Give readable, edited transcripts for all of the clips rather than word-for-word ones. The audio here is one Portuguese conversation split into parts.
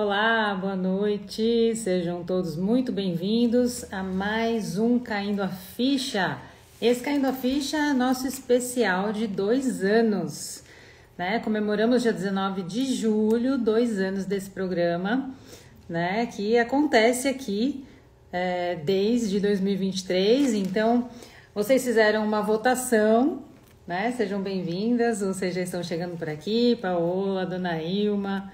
Olá, boa noite, sejam todos muito bem-vindos a mais um Caindo a Ficha. Esse Caindo a Ficha é nosso especial de 2 anos, né? Comemoramos dia 19 de julho, 2 anos desse programa, né? Que acontece aqui desde 2023, então vocês fizeram uma votação, né? Sejam bem-vindas, vocês já estão chegando por aqui, Paola, Dona Ilma,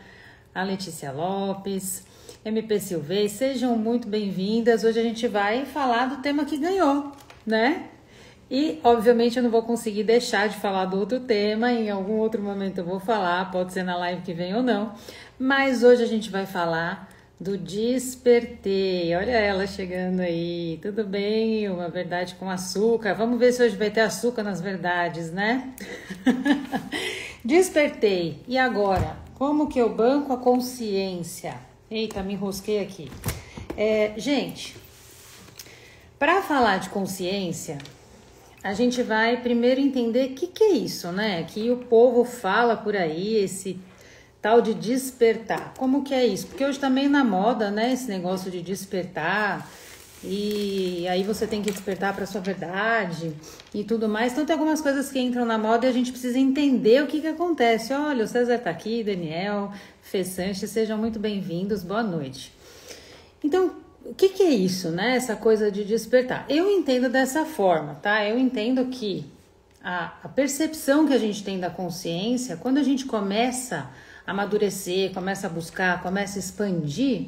a Letícia Lopes, MP Silvei, sejam muito bem-vindas. Hoje a gente vai falar do tema que ganhou, né? E, obviamente, eu não vou conseguir deixar de falar do outro tema, em algum outro momento eu vou falar, pode ser na live que vem ou não, mas hoje a gente vai falar do Despertei. Olha ela chegando aí, tudo bem? Uma verdade com açúcar. Vamos ver se hoje vai ter açúcar nas verdades, né? Despertei. E agora? Como que eu banco a consciência? Eita, me enrosquei aqui. Gente, para falar de consciência, a gente vai primeiro entender o que é isso, né? Que o povo fala por aí, esse tal de despertar. Como que é isso? Porque hoje tá meio na moda, né? Esse negócio de despertar. E aí você tem que despertar para sua verdade e tudo mais. Então tem algumas coisas que entram na moda e a gente precisa entender o que acontece. Olha, o César tá aqui, Daniel, Fê Sanches, sejam muito bem-vindos, boa noite. Então, o que é isso, né? Essa coisa de despertar. Eu entendo dessa forma, tá? Eu entendo que a percepção que a gente tem da consciência, quando a gente começa a amadurecer, começa a buscar, começa a expandir,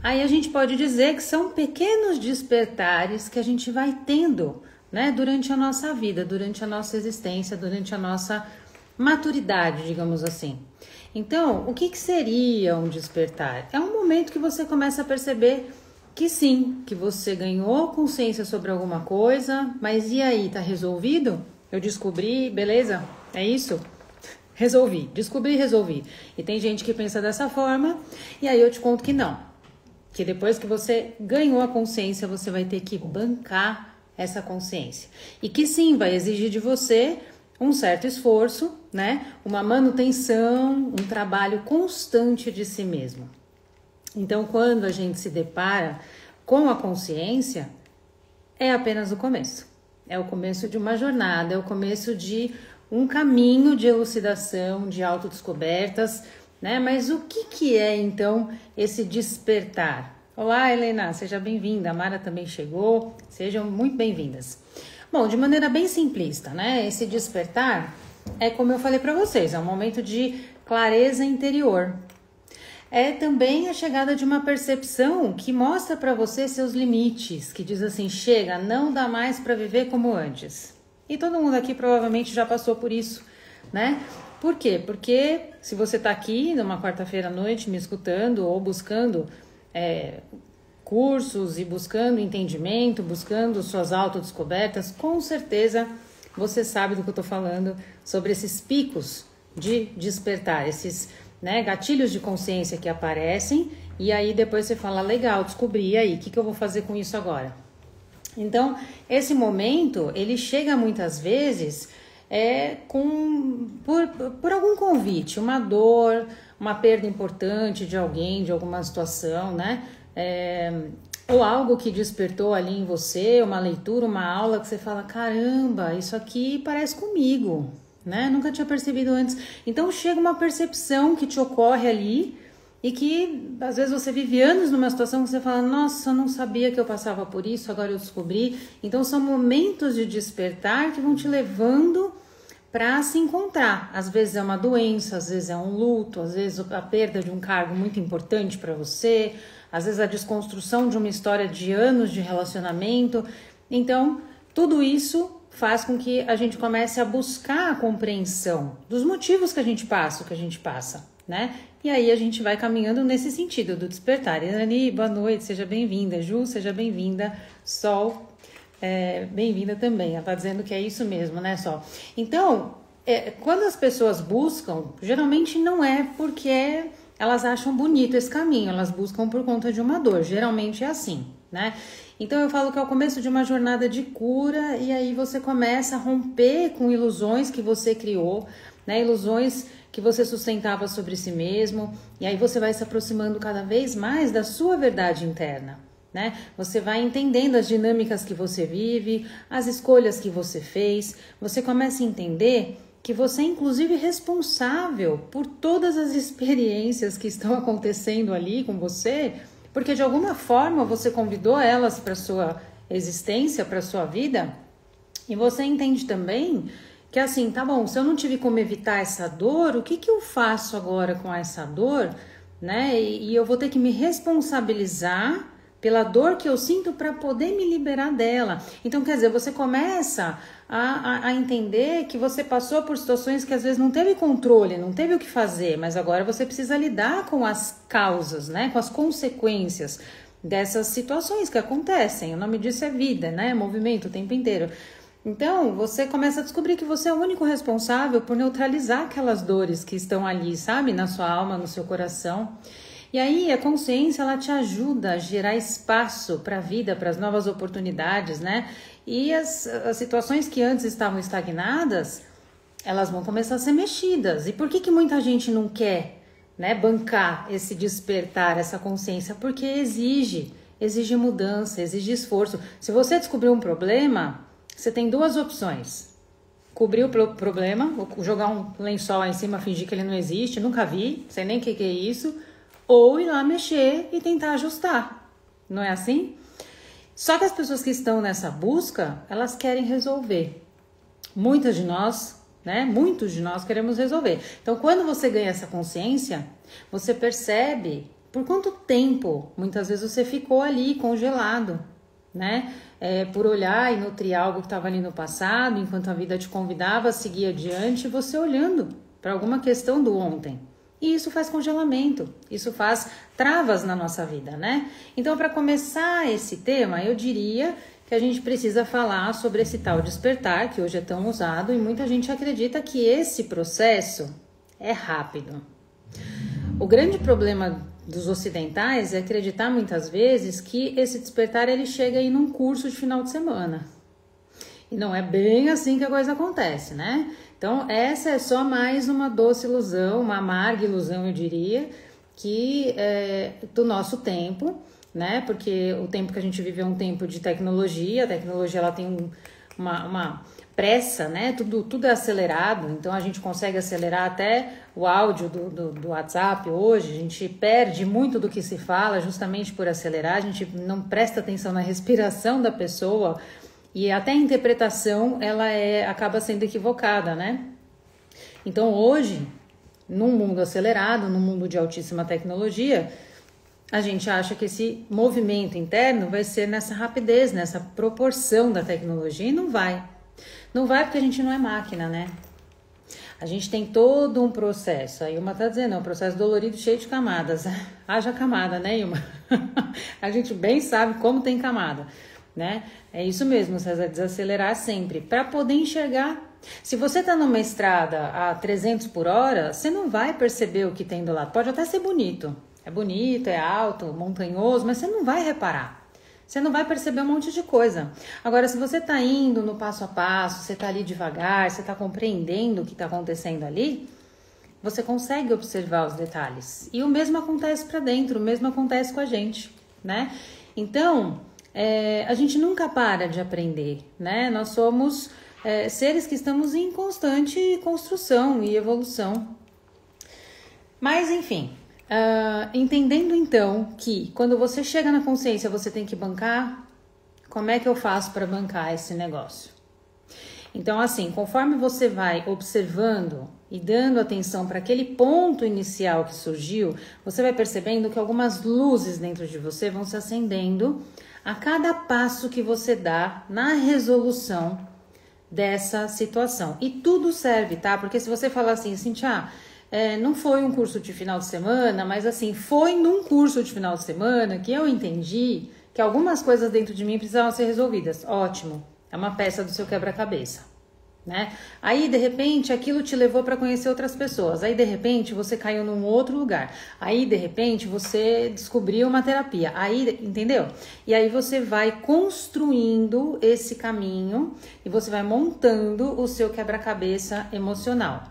aí a gente pode dizer que são pequenos despertares que a gente vai tendo, né, durante a nossa vida, durante a nossa existência, durante a nossa maturidade, digamos assim. Então, o que seria um despertar? É um momento que você começa a perceber que sim, que você ganhou consciência sobre alguma coisa, mas e aí, tá resolvido? Eu descobri, beleza? É isso? Resolvi, descobri e resolvi. E tem gente que pensa dessa forma, e aí eu te conto que não. Que depois que você ganhou a consciência, você vai ter que bancar essa consciência. E que sim, vai exigir de você um certo esforço, né? Uma manutenção, um trabalho constante de si mesmo. Então, quando a gente se depara com a consciência, é apenas o começo. É o começo de uma jornada, é o começo de um caminho de elucidação, de autodescobertas, né? Mas o que é, então, esse despertar? Olá, Helena, seja bem-vinda. A Mara também chegou. Sejam muito bem-vindas. Bom, de maneira bem simplista, né? Esse despertar é, como eu falei para vocês, é um momento de clareza interior. É também a chegada de uma percepção que mostra para você seus limites, que diz assim, chega, não dá mais para viver como antes. E todo mundo aqui provavelmente já passou por isso, né? Por quê? Porque se você está aqui numa quarta-feira à noite me escutando ou buscando cursos e buscando entendimento, buscando suas autodescobertas, com certeza você sabe do que eu estou falando sobre esses picos de despertar, esses gatilhos de consciência que aparecem e aí depois você fala, legal, descobri, e aí, o que eu vou fazer com isso agora? Então, esse momento, ele chega muitas vezes por algum convite, uma dor, uma perda importante de alguém, de alguma situação, né? Ou algo que despertou ali em você, uma leitura, uma aula que você fala, caramba, isso aqui parece comigo, né? Nunca tinha percebido antes. Então, chega uma percepção que te ocorre ali e que, às vezes, você vive anos numa situação que você fala, nossa, eu não sabia que eu passava por isso, agora eu descobri. Então, são momentos de despertar que vão te levando para se encontrar. Às vezes é uma doença, às vezes é um luto, às vezes a perda de um cargo muito importante para você, às vezes a desconstrução de uma história de anos de relacionamento. Então, tudo isso faz com que a gente comece a buscar a compreensão dos motivos que a gente passa, o que a gente passa, né? E aí a gente vai caminhando nesse sentido do despertar. Elani, boa noite, seja bem-vinda. Ju, seja bem-vinda. Sol, bem-vinda também. Ela está dizendo que é isso mesmo, né, Sol? Então, quando as pessoas buscam, geralmente não é porque elas acham bonito esse caminho, elas buscam por conta de uma dor. Geralmente é assim, né? Então eu falo que é o começo de uma jornada de cura e aí você começa a romper com ilusões que você criou, né? Ilusões que você sustentava sobre si mesmo, e aí você vai se aproximando cada vez mais da sua verdade interna, né? Você vai entendendo as dinâmicas que você vive, as escolhas que você fez, você começa a entender que você é inclusive responsável por todas as experiências que estão acontecendo ali com você, porque de alguma forma você convidou elas para sua existência, para sua vida, e você entende também que assim, tá bom, se eu não tive como evitar essa dor, o que eu faço agora com essa dor, né? E eu vou ter que me responsabilizar pela dor que eu sinto para poder me liberar dela. Então, quer dizer, você começa a entender que você passou por situações que às vezes não teve controle, não teve o que fazer, mas agora você precisa lidar com as causas, né? Com as consequências dessas situações que acontecem. O nome disso é vida, né? Movimento o tempo inteiro. Então, você começa a descobrir que você é o único responsável por neutralizar aquelas dores que estão ali, sabe? Na sua alma, no seu coração. E aí, a consciência, ela te ajuda a gerar espaço para a vida, para as novas oportunidades, né? E as situações que antes estavam estagnadas, elas vão começar a ser mexidas. E por que muita gente não quer, né, bancar esse despertar, essa consciência? Porque exige mudança, exige esforço. Se você descobrir um problema, você tem duas opções: cobrir o problema, ou jogar um lençol lá em cima, fingir que ele não existe, nunca vi, sei nem o que é isso, ou ir lá mexer e tentar ajustar. Não é assim? Só que as pessoas que estão nessa busca, elas querem resolver. Muitos de nós queremos resolver. Então, quando você ganha essa consciência, você percebe por quanto tempo, muitas vezes, você ficou ali congelado, né? Por olhar e nutrir algo que estava ali no passado, enquanto a vida te convidava a seguir adiante, você olhando para alguma questão do ontem. E isso faz congelamento, isso faz travas na nossa vida, né? Então, para começar esse tema, eu diria que a gente precisa falar sobre esse tal despertar, que hoje é tão usado, e muita gente acredita que esse processo é rápido. O grande problema dos ocidentais é acreditar muitas vezes que esse despertar ele chega aí num curso de final de semana. E não é bem assim que a coisa acontece, né? Então, essa é só mais uma doce ilusão, uma amarga ilusão, eu diria, que do nosso tempo, né? Porque o tempo que a gente vive é um tempo de tecnologia, a tecnologia ela tem uma pressa, né? Tudo é acelerado, então a gente consegue acelerar até o áudio do WhatsApp hoje, a gente perde muito do que se fala justamente por acelerar, a gente não presta atenção na respiração da pessoa, e até a interpretação, ela acaba sendo equivocada, né? Então, hoje, num mundo acelerado, num mundo de altíssima tecnologia, a gente acha que esse movimento interno vai ser nessa rapidez, nessa proporção da tecnologia, e não vai. Não vai porque a gente não é máquina, né? A gente tem todo um processo. A Ilma tá dizendo, é um processo dolorido, cheio de camadas. Haja camada, né, Ilma? A gente bem sabe como tem camada, né? É isso mesmo, César, desacelerar sempre, para poder enxergar. Se você tá numa estrada a 300 por hora, você não vai perceber o que tem do lado. Pode até ser bonito, é alto, montanhoso, mas você não vai reparar. Você não vai perceber um monte de coisa. Agora, se você tá indo no passo a passo, você tá ali devagar, você tá compreendendo o que tá acontecendo ali, você consegue observar os detalhes. E o mesmo acontece para dentro, o mesmo acontece com a gente, né? Então, a gente nunca para de aprender, né? Nós somos seres que estamos em constante construção e evolução. Mas, enfim, entendendo então que quando você chega na consciência você tem que bancar, como é que eu faço para bancar esse negócio? Então, assim, conforme você vai observando e dando atenção para aquele ponto inicial que surgiu, você vai percebendo que algumas luzes dentro de você vão se acendendo a cada passo que você dá na resolução dessa situação. E tudo serve, tá? Porque se você falar assim, Cintia, não foi um curso de final de semana, mas assim, foi num curso de final de semana que eu entendi que algumas coisas dentro de mim precisavam ser resolvidas. Ótimo, é uma peça do seu quebra-cabeça, né? Aí, de repente, aquilo te levou para conhecer outras pessoas. Aí, de repente, você caiu num outro lugar. Aí, de repente, você descobriu uma terapia. Aí, entendeu? E aí você vai construindo esse caminho e você vai montando o seu quebra-cabeça emocional,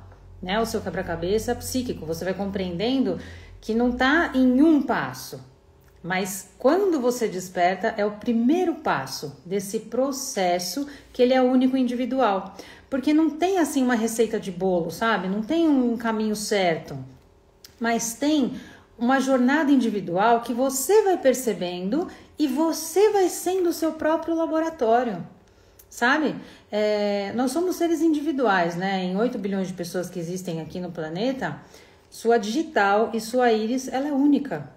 né? O seu quebra-cabeça psíquico. Você vai compreendendo que não está em um passo, mas quando você desperta é o primeiro passo desse processo que ele é único e individual. Porque não tem assim uma receita de bolo, sabe? Não tem um caminho certo, mas tem uma jornada individual que você vai percebendo e você vai sendo o seu próprio laboratório, sabe? Nós somos seres individuais, né? Em 8 bilhões de pessoas que existem aqui no planeta, sua digital e sua íris, ela é única.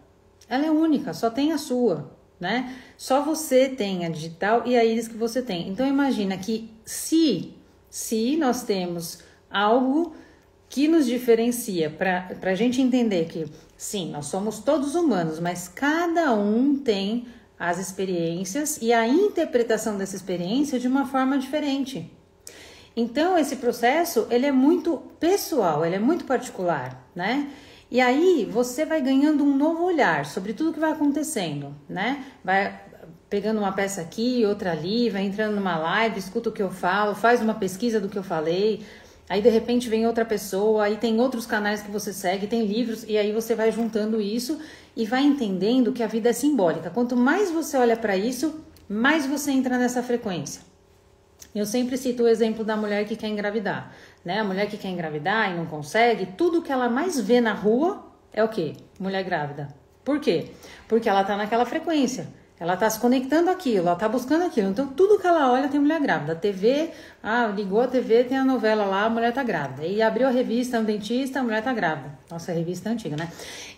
Ela é única, só tem a sua, né? Só você tem a digital e a íris que você tem. Então imagina que se nós temos algo que nos diferencia, para a gente entender que sim, nós somos todos humanos, mas cada um tem as experiências e a interpretação dessa experiência de uma forma diferente. Então, esse processo, ele é muito pessoal, ele é muito particular, né? E aí, você vai ganhando um novo olhar sobre tudo que vai acontecendo, né? Vai pegando uma peça aqui, outra ali, vai entrando numa live, escuta o que eu falo, faz uma pesquisa do que eu falei, aí de repente vem outra pessoa, aí tem outros canais que você segue, tem livros, e aí você vai juntando isso e vai entendendo que a vida é simbólica. Quanto mais você olha para isso, mais você entra nessa frequência. Eu sempre cito o exemplo da mulher que quer engravidar, né? A mulher que quer engravidar e não consegue, tudo que ela mais vê na rua é o quê? Mulher grávida. Por quê? Porque ela tá naquela frequência. Ela tá se conectando àquilo, ela tá buscando aquilo. Então, tudo que ela olha tem mulher grávida. A TV, ligou a TV, tem a novela lá, a mulher tá grávida. E abriu a revista, um dentista, a mulher tá grávida. Nossa, a revista é antiga, né?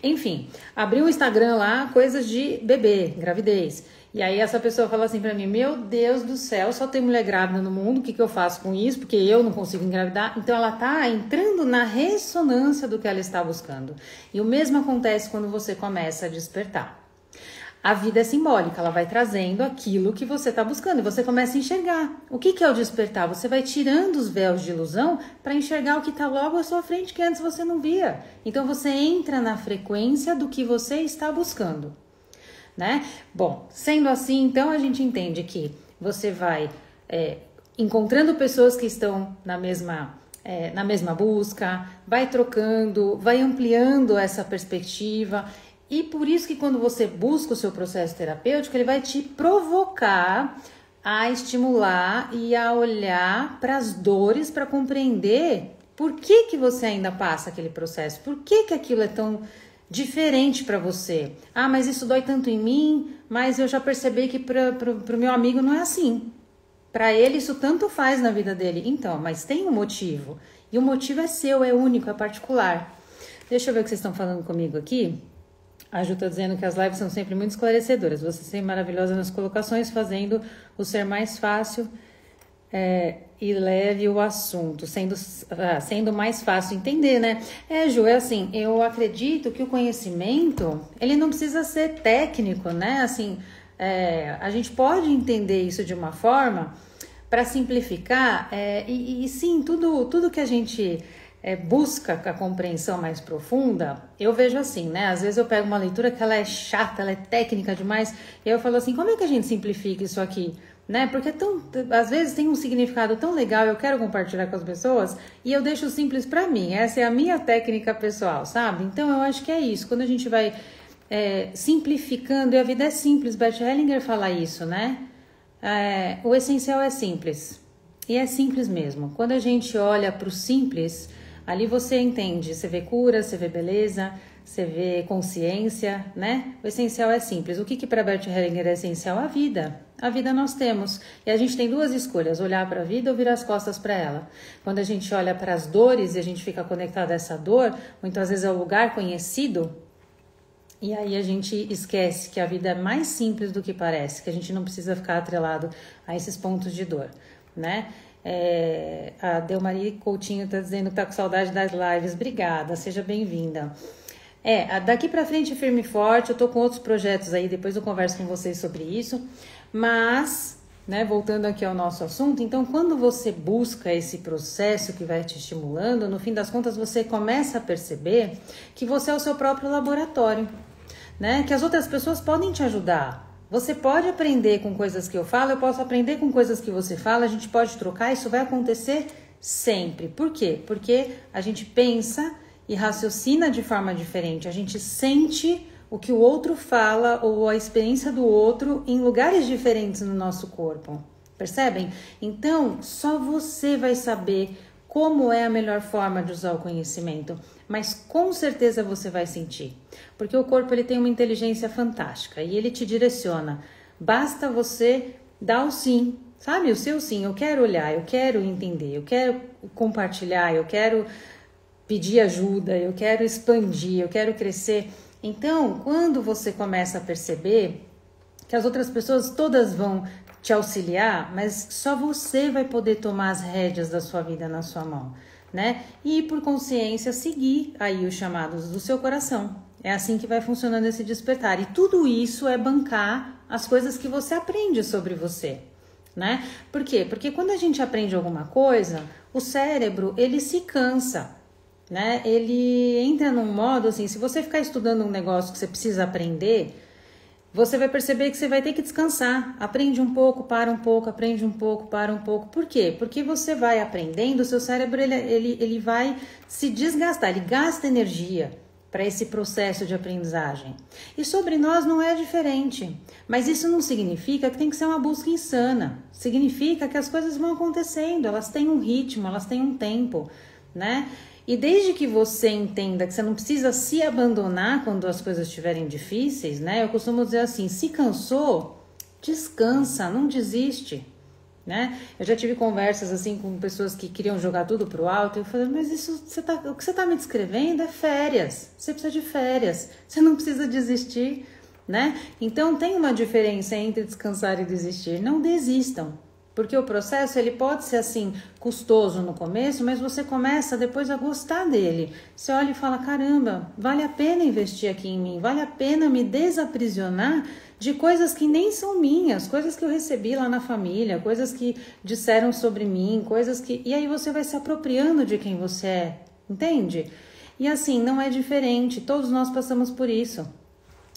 Enfim, abriu o Instagram lá, coisas de bebê, gravidez. E aí essa pessoa fala assim pra mim, meu Deus do céu, só tem mulher grávida no mundo, o que eu faço com isso? Porque eu não consigo engravidar. Então ela tá entrando na ressonância do que ela está buscando. E o mesmo acontece quando você começa a despertar. A vida é simbólica, ela vai trazendo aquilo que você está buscando e você começa a enxergar. O que é o despertar? Você vai tirando os véus de ilusão para enxergar o que está logo à sua frente que antes você não via. Então você entra na frequência do que você está buscando, né? Bom, sendo assim, então a gente entende que você vai encontrando pessoas que estão na mesma busca, vai trocando, vai ampliando essa perspectiva. E por isso que quando você busca o seu processo terapêutico, ele vai te provocar a estimular e a olhar para as dores, para compreender por que você ainda passa aquele processo, por que aquilo é tão diferente para você. Ah, mas isso dói tanto em mim, mas eu já percebi que para o meu amigo não é assim. Para ele isso tanto faz na vida dele. Então, mas tem um motivo. E o motivo é seu, é único, é particular. Deixa eu ver o que vocês estão falando comigo aqui. A Ju está dizendo que as lives são sempre muito esclarecedoras. Você sempre maravilhosa nas colocações, fazendo o ser mais fácil e leve o assunto, sendo mais fácil entender, né? Ju, é assim, eu acredito que o conhecimento, ele não precisa ser técnico, né? Assim, a gente pode entender isso de uma forma para simplificar e sim, tudo que a gente busca a compreensão mais profunda, eu vejo assim, né? Às vezes eu pego uma leitura que ela é chata, ela é técnica demais, e eu falo assim, como é que a gente simplifica isso aqui? Né? Porque às vezes tem um significado tão legal, eu quero compartilhar com as pessoas, e eu deixo simples para mim, essa é a minha técnica pessoal, sabe? Então eu acho que é isso, quando a gente vai simplificando, e a vida é simples, Bert Hellinger fala isso, né? O essencial é simples, e é simples mesmo. Quando a gente olha para o simples, ali você entende, você vê cura, você vê beleza, você vê consciência, né? O essencial é simples. O que para Bert Hellinger é essencial? A vida. A vida nós temos. E a gente tem duas escolhas, olhar para a vida ou virar as costas para ela. Quando a gente olha para as dores e a gente fica conectado a essa dor, muitas vezes é o lugar conhecido, e aí a gente esquece que a vida é mais simples do que parece, que a gente não precisa ficar atrelado a esses pontos de dor, né? A Delmari Coutinho tá dizendo que tá com saudade das lives. Obrigada, seja bem-vinda. Daqui pra frente firme e forte, eu tô com outros projetos aí, depois eu converso com vocês sobre isso, mas, né, voltando aqui ao nosso assunto, então quando você busca esse processo que vai te estimulando, no fim das contas você começa a perceber que você é o seu próprio laboratório, né, que as outras pessoas podem te ajudar. Você pode aprender com coisas que eu falo, eu posso aprender com coisas que você fala, a gente pode trocar, isso vai acontecer Sempre. Por quê? Porque a gente pensa e raciocina de forma diferente. A gente sente o que o outro fala ou a experiência do outro em lugares diferentes no nosso corpo. Percebem? Então, só você vai saber como é a melhor forma de usar o conhecimento, mas com certeza você vai sentir, porque o corpo ele tem uma inteligência fantástica e ele te direciona. Basta você dar o sim, sabe? O seu sim. Eu quero olhar, eu quero entender, eu quero compartilhar, eu quero pedir ajuda, eu quero expandir, eu quero crescer. Então, quando você começa a perceber que as outras pessoas todas vão te auxiliar, mas só você vai poder tomar as rédeas da sua vida na sua mão, né? E por consciência seguir aí os chamados do seu coração. É assim que vai funcionando esse despertar. E tudo isso é bancar as coisas que você aprende sobre você, né? Por quê? Porque quando a gente aprende alguma coisa, o cérebro, ele se cansa, né? Ele entra num modo assim, se você ficar estudando um negócio que você precisa aprender, você vai perceber que você vai ter que descansar. Aprende um pouco, para um pouco, aprende um pouco, para um pouco. Por quê? Porque você vai aprendendo, o seu cérebro ele vai se desgastar, ele gasta energia para esse processo de aprendizagem. E sobre nós não é diferente. Mas isso não significa que tem que ser uma busca insana. Significa que as coisas vão acontecendo, elas têm um ritmo, elas têm um tempo, né? E desde que você entenda que você não precisa se abandonar quando as coisas estiverem difíceis, né? Eu costumo dizer assim, se cansou, descansa, não desiste, né? Eu já tive conversas assim com pessoas que queriam jogar tudo pro alto e eu falei, mas isso, o que você tá me descrevendo é férias, você precisa de férias, você não precisa desistir, né? Então tem uma diferença entre descansar e desistir, não desistam. Porque o processo ele pode ser assim custoso no começo, mas você começa depois a gostar dele. Você olha e fala, caramba, vale a pena investir aqui em mim, vale a pena me desaprisionar de coisas que nem são minhas, coisas que eu recebi lá na família, coisas que disseram sobre mim, coisas que... E aí você vai se apropriando de quem você é, entende? E assim, não é diferente, todos nós passamos por isso.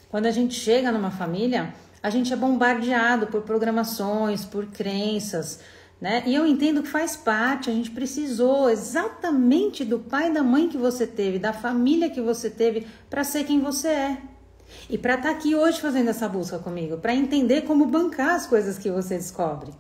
Quando a gente chega numa família... A gente é bombardeado por programações, por crenças, né? E eu entendo que faz parte, a gente precisou exatamente do pai e da mãe que você teve, da família que você teve, para ser quem você é. E para estar aqui hoje fazendo essa busca comigo, para entender como bancar as coisas que você descobre,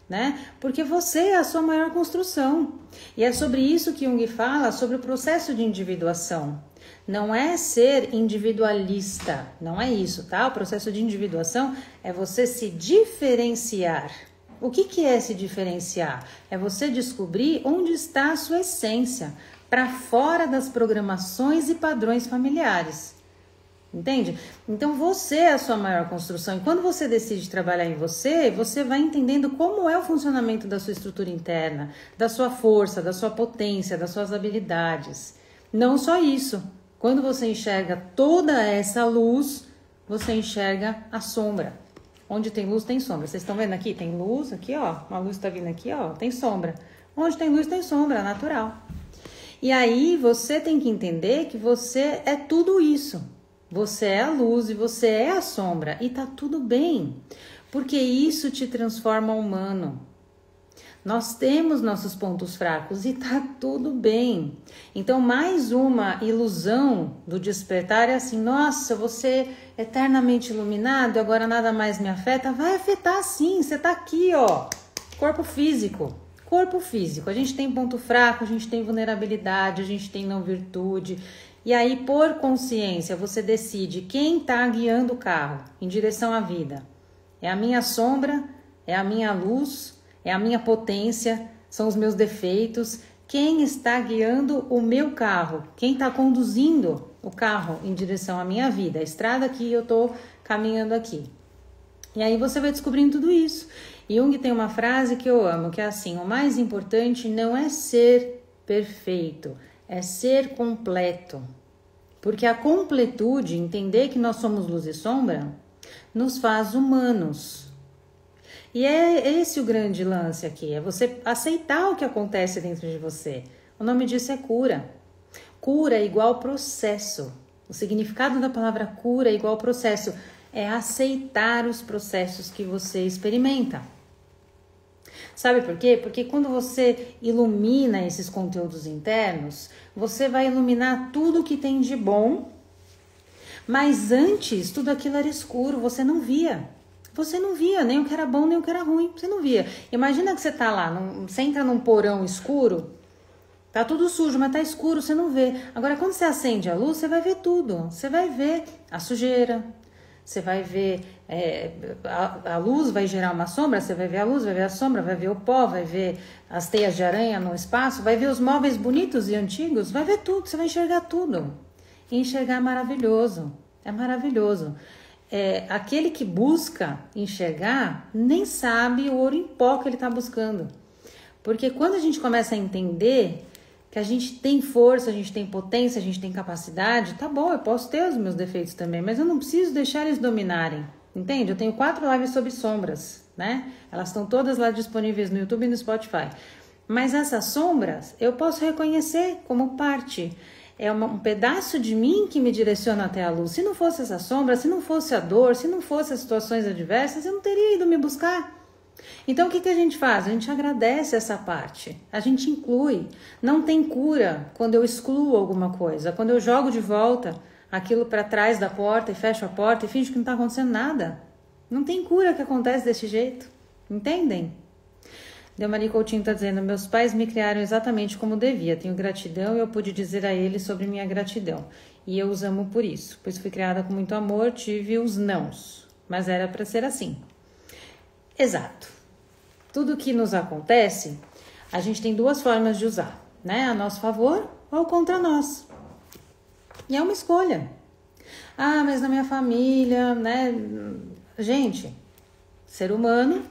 né? Porque você é a sua maior construção. E é sobre isso que Jung fala, sobre o processo de individuação. Não é ser individualista, não é isso, tá? O processo de individuação é você se diferenciar. O que é se diferenciar? É você descobrir onde está a sua essência, para fora das programações e padrões familiares. Entende? Então você é a sua maior construção. E quando você decide trabalhar em você, você vai entendendo como é o funcionamento da sua estrutura interna, da sua força, da sua potência, das suas habilidades. Não só isso. Quando você enxerga toda essa luz, você enxerga a sombra. Onde tem luz, tem sombra. Vocês estão vendo aqui? Tem luz aqui, ó. Uma luz está vindo aqui, ó. Tem sombra. Onde tem luz, tem sombra, natural. E aí você tem que entender que você é tudo isso. Você é a luz e você é a sombra. E tá tudo bem. Porque isso te transforma humano. Nós temos nossos pontos fracos e tá tudo bem. Então, mais uma ilusão do despertar é assim, nossa, eu vou ser eternamente iluminado, agora nada mais me afeta. Vai afetar sim, você tá aqui, ó, corpo físico. Corpo físico, a gente tem ponto fraco, a gente tem vulnerabilidade, a gente tem não virtude. E aí, por consciência, você decide quem tá guiando o carro em direção à vida. É a minha sombra, é a minha luz, é a minha potência, são os meus defeitos. Quem está guiando o meu carro? Quem está conduzindo o carro em direção à minha vida? A estrada que eu estou caminhando aqui. E aí você vai descobrindo tudo isso. Jung tem uma frase que eu amo, que é assim, o mais importante não é ser perfeito, é ser completo. Porque a completude, entender que nós somos luz e sombra, nos faz humanos. E é esse o grande lance aqui, é você aceitar o que acontece dentro de você. O nome disso é cura. Cura é igual processo. O significado da palavra cura é igual processo. É aceitar os processos que você experimenta. Sabe por quê? Porque quando você ilumina esses conteúdos internos, você vai iluminar tudo que tem de bom, mas antes tudo aquilo era escuro, você não via. Você não via nem o que era bom, nem o que era ruim, você não via. Imagina que você tá lá, você entra num porão escuro, tá tudo sujo, mas tá escuro, você não vê. Agora, quando você acende a luz, você vai ver tudo. Você vai ver a sujeira, você vai ver, a luz vai gerar uma sombra, você vai ver a luz, vai ver a sombra, vai ver o pó, vai ver as teias de aranha no espaço, vai ver os móveis bonitos e antigos, vai ver tudo, você vai enxergar tudo. E enxergar é maravilhoso, é maravilhoso. Aquele que busca enxergar nem sabe o ouro em pó que ele está buscando. Porque quando a gente começa a entender que a gente tem força, a gente tem potência, a gente tem capacidade, tá bom, eu posso ter os meus defeitos também, mas eu não preciso deixar eles dominarem, entende? Eu tenho 4 lives sobre sombras, né? Elas estão todas lá disponíveis no YouTube e no Spotify. Mas essas sombras eu posso reconhecer como parte. É um pedaço de mim que me direciona até a luz. Se não fosse essa sombra, se não fosse a dor, se não fosse as situações adversas, eu não teria ido me buscar. Então, o que a gente faz? A gente agradece essa parte. A gente inclui. Não tem cura quando eu excluo alguma coisa. Quando eu jogo de volta aquilo para trás da porta e fecho a porta e finjo que não está acontecendo nada. Não tem cura que acontece desse jeito. Entendem? Delmari Coutinho está dizendo, meus pais me criaram exatamente como devia, tenho gratidão e eu pude dizer a eles sobre minha gratidão. E eu os amo por isso, pois fui criada com muito amor, tive os nãos, mas era para ser assim. Exato. Tudo que nos acontece, a gente tem 2 formas de usar, né? A nosso favor ou contra nós. E é uma escolha. Ah, mas na minha família, né? Gente, ser humano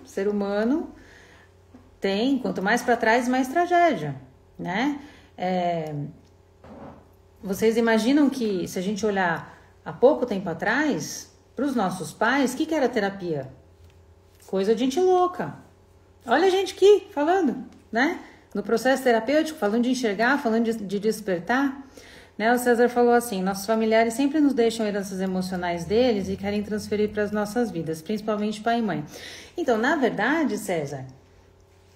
tem, quanto mais para trás, mais tragédia, né? Vocês imaginam que, se a gente olhar há pouco tempo atrás, para os nossos pais, o que era terapia? Coisa de gente louca. Olha a gente aqui falando, né? No processo terapêutico, falando de enxergar, falando de despertar. Né? O César falou assim, nossos familiares sempre nos deixam heranças emocionais deles e querem transferir para as nossas vidas, principalmente pai e mãe. Então, na verdade, César,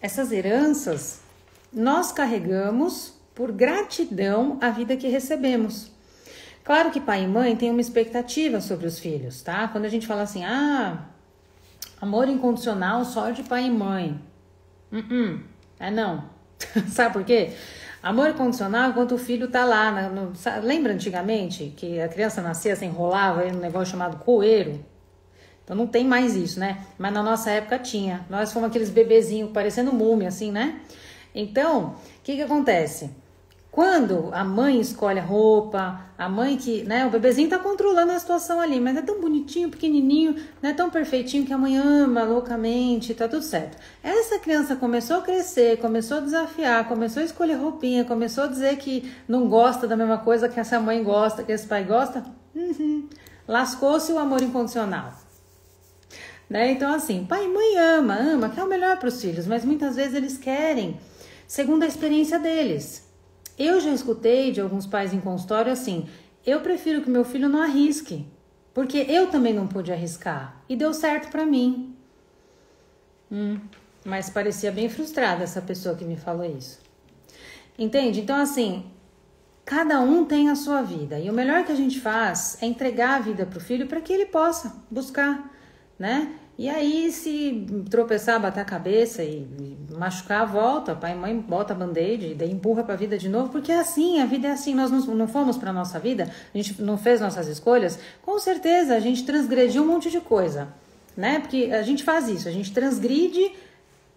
essas heranças nós carregamos por gratidão à vida que recebemos. Claro que pai e mãe têm uma expectativa sobre os filhos, tá? Quando a gente fala assim, amor incondicional só de pai e mãe. Não. Sabe por quê? Amor incondicional enquanto o filho tá lá. Lembra antigamente que a criança nascia, se enrolava em um negócio chamado coeiro? Então não tem mais isso, né? Mas na nossa época tinha. Nós fomos aqueles bebezinhos parecendo múmia, assim, né? Então, o que acontece? Quando a mãe escolhe a roupa, a mãe que, né, o bebezinho tá controlando a situação ali, mas é tão bonitinho, pequenininho, né, tão perfeitinho que a mãe ama loucamente, tá tudo certo. Essa criança começou a crescer, começou a desafiar, começou a escolher roupinha, começou a dizer que não gosta da mesma coisa que essa mãe gosta, que esse pai gosta, lascou-se o amor incondicional. Né? Então assim, pai e mãe ama, quer o melhor para os filhos, mas muitas vezes eles querem, segundo a experiência deles. Eu já escutei de alguns pais em consultório assim, eu prefiro que meu filho não arrisque, porque eu também não pude arriscar e deu certo para mim. Mas parecia bem frustrada essa pessoa que me falou isso. Entende? Então assim, cada um tem a sua vida e o melhor que a gente faz é entregar a vida para o filho para que ele possa buscar, né? E aí, se tropeçar, bater a cabeça e machucar, volta. Pai e mãe bota band-aid e daí empurra para a vida de novo. Porque é assim, a vida é assim. Nós não fomos para a nossa vida, a gente não fez nossas escolhas. Com certeza, a gente transgrediu um monte de coisa, né? Porque a gente faz isso, a gente transgride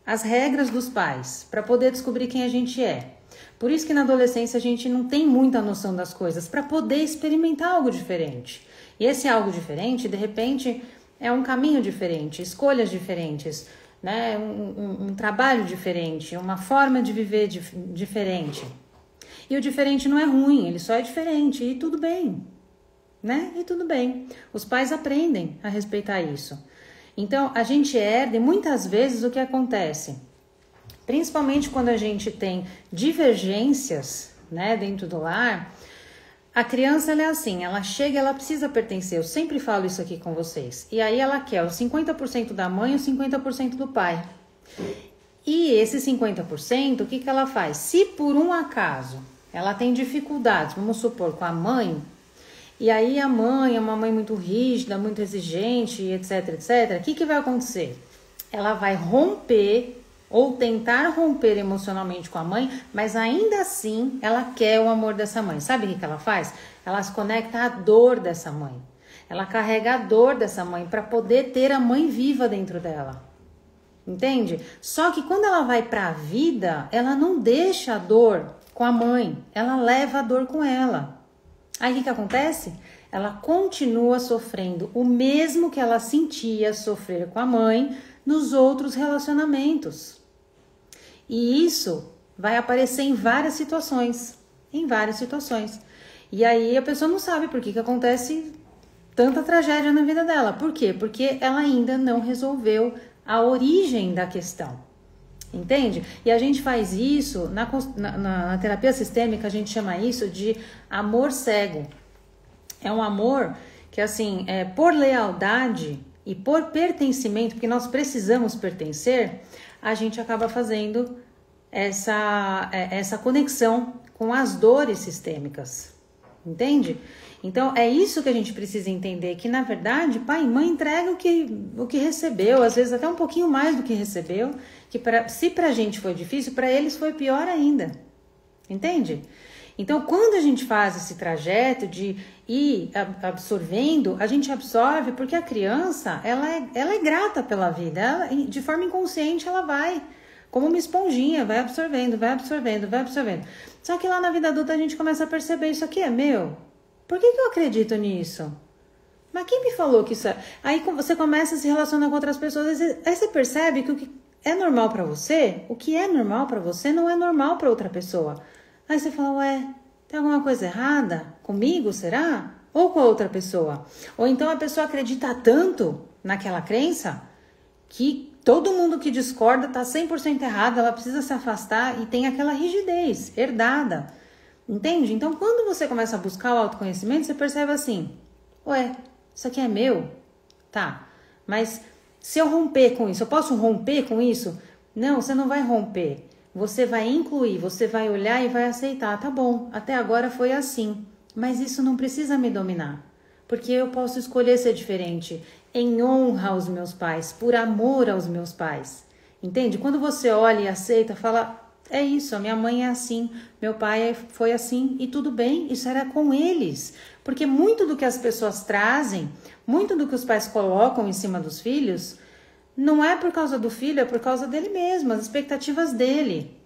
as regras dos pais para poder descobrir quem a gente é. Por isso que na adolescência a gente não tem muita noção das coisas, para poder experimentar algo diferente. E esse algo diferente, de repente... é um caminho diferente, escolhas diferentes, né? Um trabalho diferente, uma forma de viver diferente. E o diferente não é ruim, ele só é diferente e tudo bem, né? E tudo bem. Os pais aprendem a respeitar isso. Então, a gente herda e muitas vezes o que acontece, principalmente quando a gente tem divergências, né, dentro do lar... A criança, ela é assim, ela chega, ela precisa pertencer, eu sempre falo isso aqui com vocês. E aí ela quer os 50% da mãe e os 50% do pai. E esse 50%, o que ela faz? Se por um acaso ela tem dificuldades, vamos supor, com a mãe, e aí a mãe é uma mãe muito rígida, muito exigente, etc, etc, o que vai acontecer? Ela vai romper ou tentar romper emocionalmente com a mãe, mas ainda assim ela quer o amor dessa mãe. Sabe o que ela faz? Ela se conecta à dor dessa mãe. Ela carrega a dor dessa mãe para poder ter a mãe viva dentro dela. Entende? Só que quando ela vai para a vida, ela não deixa a dor com a mãe, ela leva a dor com ela. Aí o que acontece? Ela continua sofrendo o mesmo que ela sentia sofrer com a mãe nos outros relacionamentos. E isso vai aparecer em várias situações. E aí a pessoa não sabe por que acontece tanta tragédia na vida dela. Por quê? Porque ela ainda não resolveu a origem da questão. Entende? E a gente faz isso, na terapia sistêmica, a gente chama isso de amor cego. É um amor que, assim, por lealdade e por pertencimento, porque nós precisamos pertencer, a gente acaba fazendo essa conexão com as dores sistêmicas. Entende? Então, é isso que a gente precisa entender, que, na verdade, pai e mãe entregam o que recebeu, às vezes até um pouquinho mais do que recebeu, que se pra gente foi difícil, pra eles foi pior ainda. Entende? Então, quando a gente faz esse trajeto de ir absorvendo, a gente absorve porque a criança, ela é grata pela vida, de forma inconsciente ela vai, como uma esponjinha, vai absorvendo. Só que lá na vida adulta a gente começa a perceber, isso aqui é meu? Por que eu acredito nisso? Mas quem me falou que isso é? Aí você começa a se relacionar com outras pessoas, aí você percebe que o que é normal pra você, o que é normal pra você não é normal pra outra pessoa. Aí você fala, ué, tem alguma coisa errada comigo, será? Ou com a outra pessoa? Ou então a pessoa acredita tanto naquela crença que todo mundo que discorda tá 100% errado, ela precisa se afastar e tem aquela rigidez herdada. Entende? Então, quando você começa a buscar o autoconhecimento, você percebe assim, ué, isso aqui é meu? Tá, mas se eu romper com isso, eu posso romper com isso? Não, você não vai romper. Você vai incluir, você vai olhar e vai aceitar. Tá bom, até agora foi assim, mas isso não precisa me dominar, porque eu posso escolher ser diferente, em honra aos meus pais, por amor aos meus pais. Entende? Quando você olha e aceita, fala, é isso, a minha mãe é assim, meu pai foi assim, e tudo bem, isso era com eles. Porque muito do que as pessoas trazem, muito do que os pais colocam em cima dos filhos, não é por causa do filho, é por causa dele mesmo, as expectativas dele,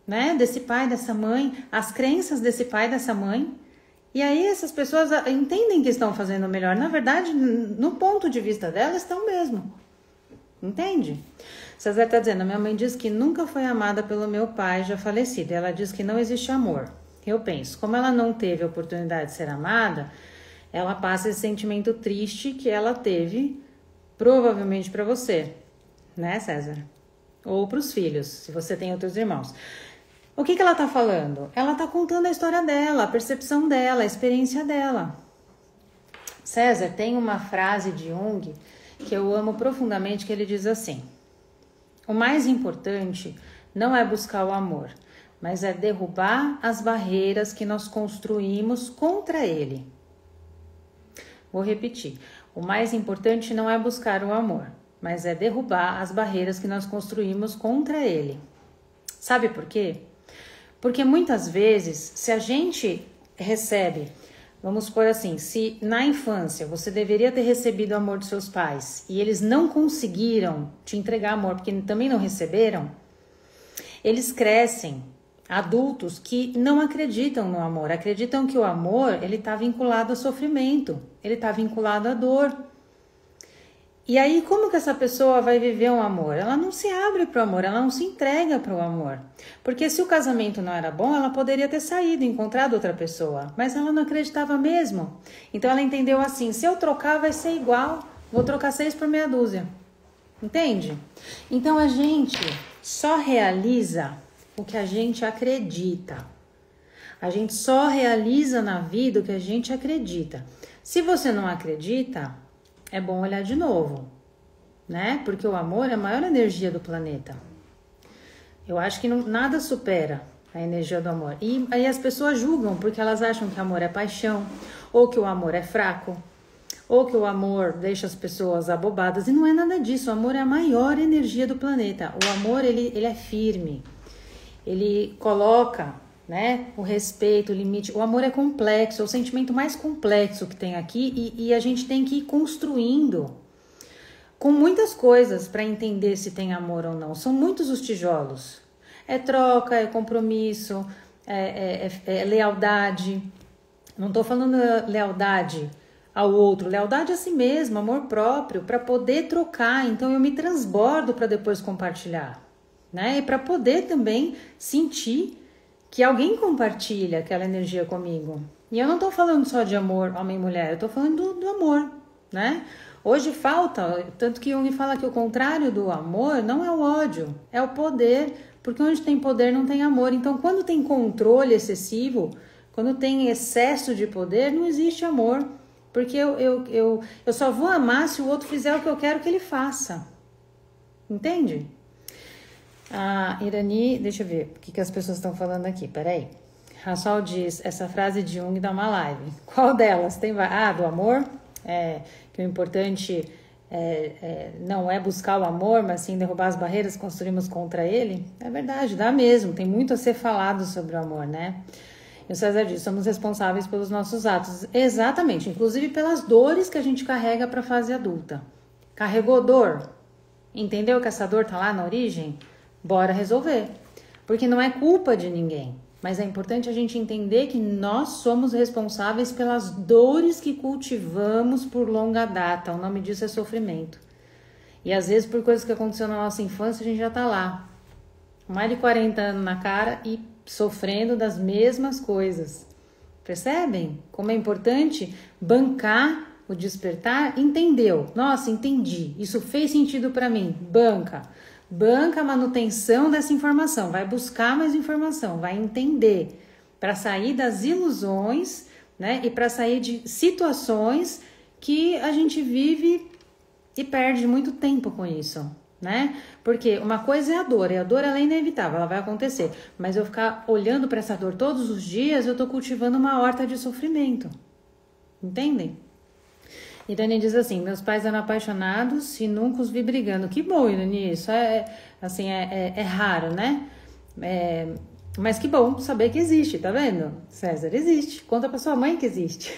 né? Desse pai, dessa mãe, as crenças desse pai, dessa mãe. E aí essas pessoas entendem que estão fazendo melhor. Na verdade, no ponto de vista delas, estão mesmo. Entende? César está dizendo, minha mãe diz que nunca foi amada pelo meu pai já falecido. Ela diz que não existe amor. Eu penso, como ela não teve a oportunidade de ser amada, ela passa esse sentimento triste que ela teve, provavelmente para você, né, César? Ou para os filhos, se você tem outros irmãos. O que ela está falando? Ela está contando a história dela, a percepção dela, a experiência dela. César, tem uma frase de Jung que eu amo profundamente, que ele diz assim, o mais importante não é buscar o amor, mas é derrubar as barreiras que nós construímos contra ele. Vou repetir. O mais importante não é buscar o amor, mas é derrubar as barreiras que nós construímos contra ele. Sabe por quê? Porque muitas vezes, se a gente recebe, vamos supor assim, se na infância você deveria ter recebido o amor dos seus pais e eles não conseguiram te entregar amor porque também não receberam, eles crescem adultos que não acreditam no amor, acreditam que o amor ele está vinculado ao sofrimento, ele está vinculado à dor. E aí como que essa pessoa vai viver um amor? Ela não se abre para o amor, ela não se entrega para o amor. Porque se o casamento não era bom, ela poderia ter saído, encontrado outra pessoa, mas ela não acreditava mesmo. Então ela entendeu assim, se eu trocar vai ser igual, vou trocar 6 por meia dúzia. Entende? Então a gente só realiza o que a gente acredita. A gente só realiza na vida o que a gente acredita. Se você não acredita, é bom olhar de novo, né? Porque o amor é a maior energia do planeta. Eu acho que nada supera a energia do amor. E aí as pessoas julgam porque elas acham que amor é paixão, ou que o amor é fraco, ou que o amor deixa as pessoas abobadas. E não é nada disso. O amor é a maior energia do planeta. O amor, ele é firme. Ele coloca, né, o respeito, o limite. O amor é complexo, é o sentimento mais complexo que tem aqui. E a gente tem que ir construindo com muitas coisas para entender se tem amor ou não. São muitos os tijolos. É troca, é compromisso, é lealdade. Não estou falando lealdade ao outro, lealdade a si mesmo, amor próprio, para poder trocar. Então eu me transbordo para depois compartilhar, né? E para poder também sentir que alguém compartilha aquela energia comigo. E eu não estou falando só de amor homem e mulher, eu estou falando do amor, né? Hoje falta, tanto que Jung fala que o contrário do amor não é o ódio, é o poder, porque onde tem poder não tem amor. Então, quando tem controle excessivo, quando tem excesso de poder, não existe amor, porque eu só vou amar se o outro fizer o que eu quero que ele faça, entende? A Irani, deixa eu ver o que as pessoas estão falando aqui, peraí. Rassol diz, essa frase de Jung dá uma live. Qual delas? Tem do amor? Que o importante não é buscar o amor, mas sim derrubar as barreiras que construímos contra ele. É verdade, dá mesmo, tem muito a ser falado sobre o amor, né? E o César diz, somos responsáveis pelos nossos atos. Exatamente, inclusive pelas dores que a gente carrega para a fase adulta. Carregou dor? Entendeu que essa dor tá lá na origem? Bora resolver. Porque não é culpa de ninguém. Mas é importante a gente entender que nós somos responsáveis pelas dores que cultivamos por longa data. O nome disso é sofrimento. E às vezes por coisas que aconteceram na nossa infância a gente já tá lá. Mais de 40 anos na cara e sofrendo das mesmas coisas. Percebem como é importante bancar o despertar? Entendeu? Nossa, entendi. Isso fez sentido para mim. Banca a manutenção dessa informação, vai buscar mais informação, vai entender, para sair das ilusões, né? E para sair de situações que a gente vive e perde muito tempo com isso, né? Porque uma coisa é a dor ela é inevitável, ela vai acontecer, mas eu ficar olhando para essa dor todos os dias, eu tô cultivando uma horta de sofrimento, entendem? Irani diz assim, meus pais eram apaixonados e nunca os vi brigando. Que bom, Irani, isso é raro, né? Mas que bom saber que existe, tá vendo? César, existe. Conta pra sua mãe que existe.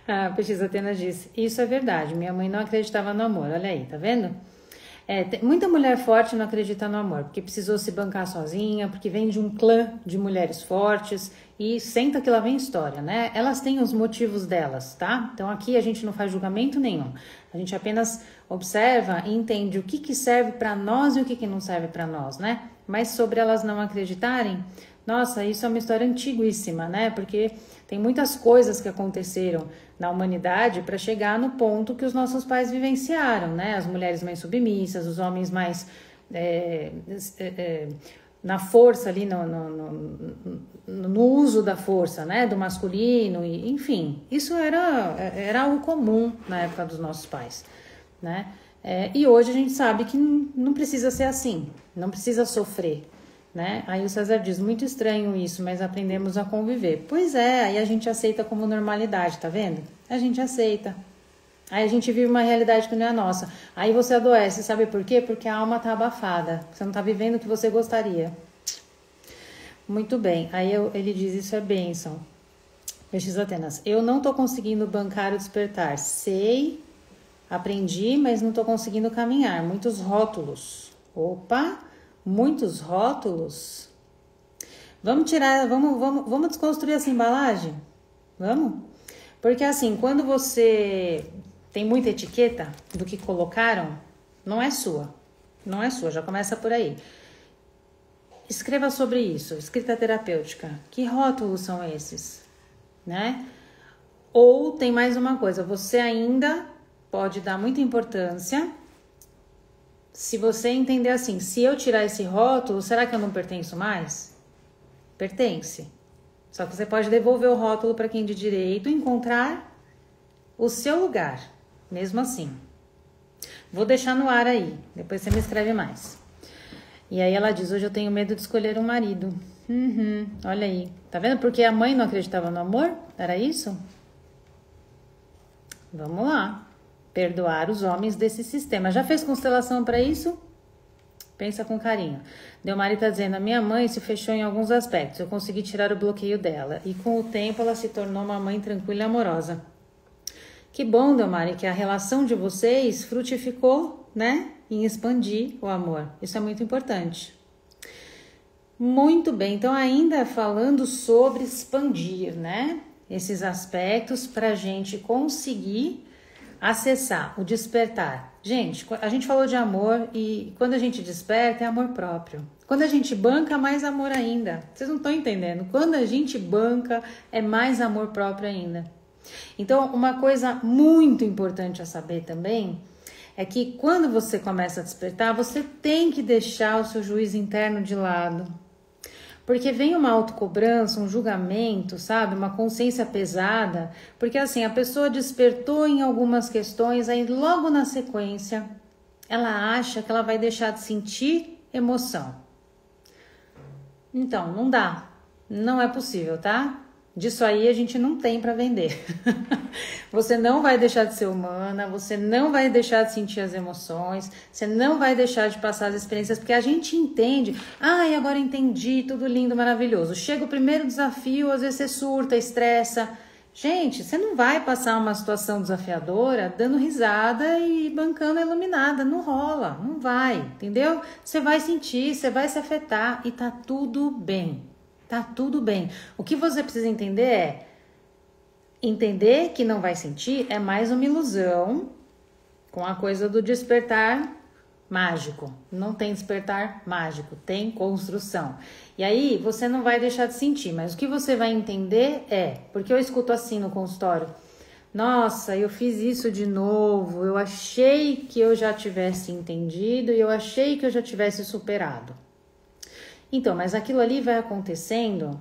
A Pesquisa Atenas disse, isso é verdade, minha mãe não acreditava no amor, olha aí, tá vendo? Muita mulher forte não acredita no amor, porque precisou se bancar sozinha, porque vem de um clã de mulheres fortes e senta que lá vem história, né? Elas têm os motivos delas, tá? Então aqui a gente não faz julgamento nenhum, a gente apenas observa e entende o que serve para nós e o que não serve para nós, né? Mas sobre elas não acreditarem, nossa, isso é uma história antiguíssima, né? Porque tem muitas coisas que aconteceram na humanidade para chegar no ponto que os nossos pais vivenciaram, né? As mulheres mais submissas, os homens mais na força ali, no uso da força, né? Do masculino, e, enfim, isso era algo comum na época dos nossos pais, né? E hoje a gente sabe que não precisa ser assim, não precisa sofrer, né? Aí o César diz, muito estranho isso, mas aprendemos a conviver. Pois é, aí a gente aceita como normalidade, tá vendo? A gente aceita. Aí a gente vive uma realidade que não é a nossa. Aí você adoece, sabe por quê? Porque a alma tá abafada, você não tá vivendo o que você gostaria. Muito bem, aí ele diz, isso é bênção. Pesquisa Atenas, eu não tô conseguindo bancar o despertar. Sei, aprendi, mas não tô conseguindo caminhar. Muitos rótulos. Opa! Muitos rótulos. Vamos tirar, vamos desconstruir essa embalagem? Vamos? Porque assim, quando você tem muita etiqueta do que colocaram, não é sua, já começa por aí. Escreva sobre isso, escrita terapêutica. Que rótulos são esses, né? Ou tem mais uma coisa, você ainda pode dar muita importância. Se você entender assim, se eu tirar esse rótulo, será que eu não pertenço mais? Pertence. Só que você pode devolver o rótulo para quem de direito e encontrar o seu lugar, mesmo assim. Vou deixar no ar aí, depois você me escreve mais. E aí ela diz, hoje eu tenho medo de escolher um marido. Olha aí. Tá vendo? Porque a mãe não acreditava no amor? Era isso? Vamos lá. Perdoar os homens desse sistema. Já fez constelação para isso? Pensa com carinho. Delmari está dizendo, a minha mãe se fechou em alguns aspectos. Eu consegui tirar o bloqueio dela. E com o tempo ela se tornou uma mãe tranquila e amorosa. Que bom, Delmari, que a relação de vocês frutificou, né? Em expandir o amor. Isso é muito importante. Muito bem. Então, ainda falando sobre expandir, né? Esses aspectos para a gente conseguir acessar o despertar. Gente, a gente falou de amor e quando a gente desperta é amor próprio. Quando a gente banca, mais amor ainda. Vocês não estão entendendo. Quando a gente banca, é mais amor próprio ainda. Então, uma coisa muito importante a saber também é que quando você começa a despertar, você tem que deixar o seu juízo interno de lado. Porque vem uma autocobrança, um julgamento, sabe? Uma consciência pesada. Porque assim, a pessoa despertou em algumas questões, aí logo na sequência, ela acha que ela vai deixar de sentir emoção. Então, não dá. Não é possível, tá? Disso aí a gente não tem para vender. Você não vai deixar de ser humana, você não vai deixar de sentir as emoções, você não vai deixar de passar as experiências, porque a gente entende. Ai, agora entendi, tudo lindo, maravilhoso. Chega o primeiro desafio, às vezes você surta, estressa. Gente, você não vai passar uma situação desafiadora dando risada e bancando a iluminada. Não rola, não vai, entendeu? Você vai sentir, você vai se afetar e tá tudo bem. Tá tudo bem. O que você precisa entender é entender que não vai sentir é mais uma ilusão com a coisa do despertar mágico. Não tem despertar mágico, tem construção. E aí você não vai deixar de sentir, mas o que você vai entender é, porque eu escuto assim no consultório, nossa, eu fiz isso de novo, eu achei que eu já tivesse entendido e eu achei que eu já tivesse superado. Então, mas aquilo ali vai acontecendo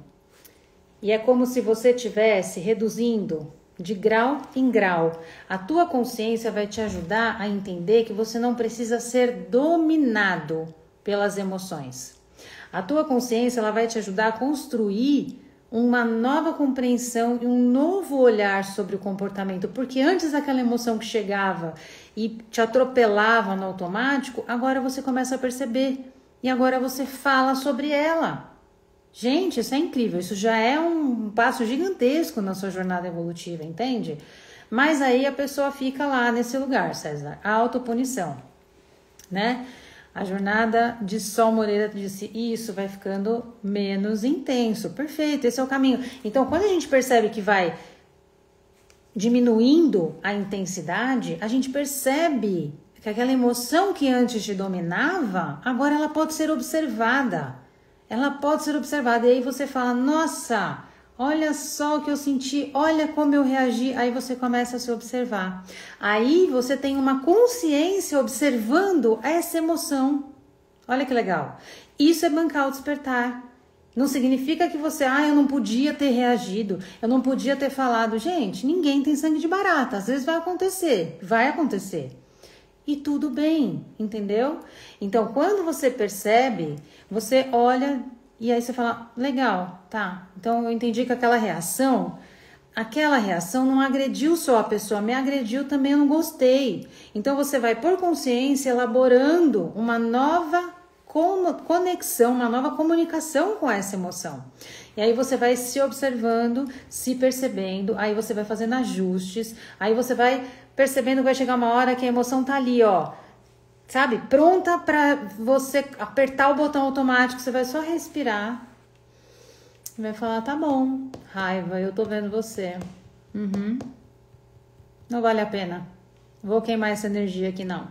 e é como se você estivesse reduzindo de grau em grau. A tua consciência vai te ajudar a entender que você não precisa ser dominado pelas emoções. A tua consciência ela vai te ajudar a construir uma nova compreensão e um novo olhar sobre o comportamento. Porque antes daquela emoção que chegava e te atropelava no automático, agora você começa a perceber. E agora você fala sobre ela. Gente, isso é incrível. Isso já é um passo gigantesco na sua jornada evolutiva, entende? Mas aí a pessoa fica lá nesse lugar, César. A autopunição, né? A jornada de Sol Moreira disse, isso vai ficando menos intenso. Perfeito, esse é o caminho. Então, quando a gente percebe que vai diminuindo a intensidade, a gente percebe que aquela emoção que antes te dominava, agora ela pode ser observada. Ela pode ser observada. E aí você fala, nossa, olha só o que eu senti, olha como eu reagi. Aí você começa a se observar. Aí você tem uma consciência observando essa emoção. Olha que legal. Isso é bancar o despertar. Não significa que você, eu não podia ter reagido, eu não podia ter falado. Gente, ninguém tem sangue de barata. Às vezes vai acontecer. E tudo bem, entendeu? Então, quando você percebe, você olha e aí você fala, legal, tá. Então, eu entendi que aquela reação não agrediu só a pessoa, me agrediu também, eu não gostei. Então, você vai, por consciência, elaborando uma nova conexão, uma nova comunicação com essa emoção. E aí você vai se observando, se percebendo, aí você vai fazendo ajustes, aí você vai percebendo que vai chegar uma hora que a emoção tá ali, ó, sabe? Pronta pra você apertar o botão automático, você vai só respirar e vai falar, tá bom, raiva, eu tô vendo você. Não vale a pena. Vou queimar essa energia aqui, não.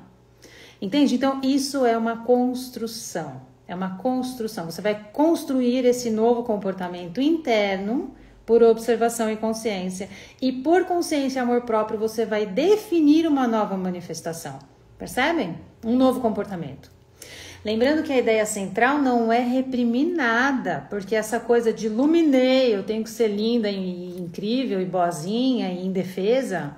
Entende? Então, isso é uma construção. É uma construção. Você vai construir esse novo comportamento interno por observação e consciência. E por consciência e amor próprio, você vai definir uma nova manifestação. Percebem? Um novo comportamento. Lembrando que a ideia central não é reprimir nada, porque essa coisa de iluminei, eu tenho que ser linda e incrível e boazinha e indefesa,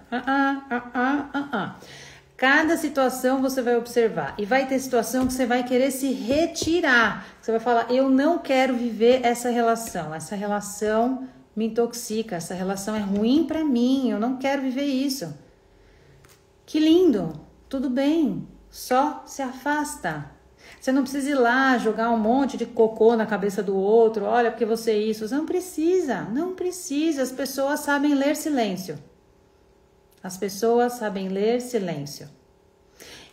Cada situação você vai observar e vai ter situação que você vai querer se retirar. Você vai falar, eu não quero viver essa relação me intoxica, essa relação é ruim para mim, eu não quero viver isso. Que lindo, tudo bem, só se afasta. Você não precisa ir lá jogar um monte de cocô na cabeça do outro, olha porque você é isso. Você não precisa, as pessoas sabem ler silêncio. As pessoas sabem ler silêncio.